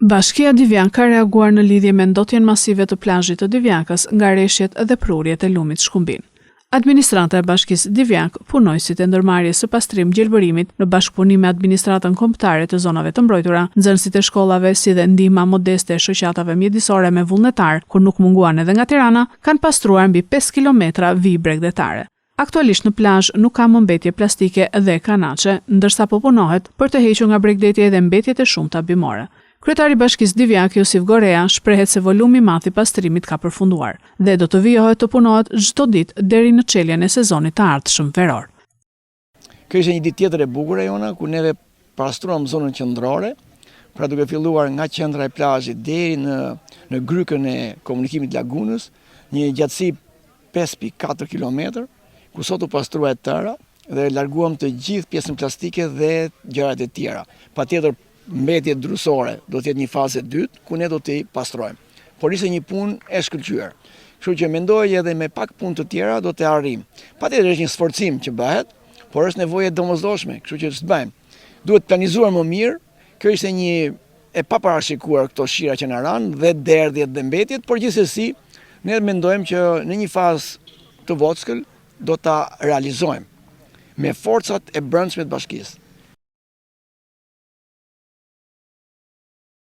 Bashkia Divjan ka reaguar në lidhje me ndotjen masive të plazhit të Divjankës nga rreshjet dhe prurjet e lumit Shkumbin. Administrata e Bashkisë Divjank, punojësit e ndërmarrjes së pastrim gjelbërimit në bashkëpunim me administratën kombëtare të zonave të mbrojtura, nxënësit e shkollave si dhe ndihma modeste e shoqatave mjedisore me vullnetar, kur nuk munguan edhe nga Tirana, kanë pastruar mbi 5 kilometra vijë bregdetare. Aktualisht në plazh nuk ka më mbetje plastike dhe kanaçe, ndërsa po punohet për të hequr nga bregdeti edhe mbetjet e shumta bimore. Kryetari i Bashkisë Divjank, Josif Gorea, shprehet se volumi i madh i pastrimit ka përfunduar dhe do të vijohet të punohet çdo ditë deri në çeljen e sezonit të ardhshëm veror. Kjo ishte një ditë tjetër e bukur e jona, ku neve pastruam zonën qendrore, pra duke filluar nga qendra e plazhit deri në grykën e komunikimit lagunës, një gjatësi 5.4 km, ku sot u pastrua e tëra dhe larguam të gjithë pjesën plastike dhe gjërat e tjera. Patjetër mbetje drusore do të jetë një fazë e dytë ku ne do t'i pastrojmë. Por ishte një punë e shkëlqyer. Kështu që mendoj edhe me pak punë të tjera do të arrijmë. Patjetër është një sforcim që bëhet, por është nevojë e domosdoshme, kështu që s'bëjmë. Duhet planizuar më mirë. Kjo ishte një e paparashikuar këto shira që na ranë dhe derdhjet dhe mbetjet, por gjithsesi ne mendojmë që në një fazë të vockël do ta realizojmë me forcat e brendshme të bashkisë.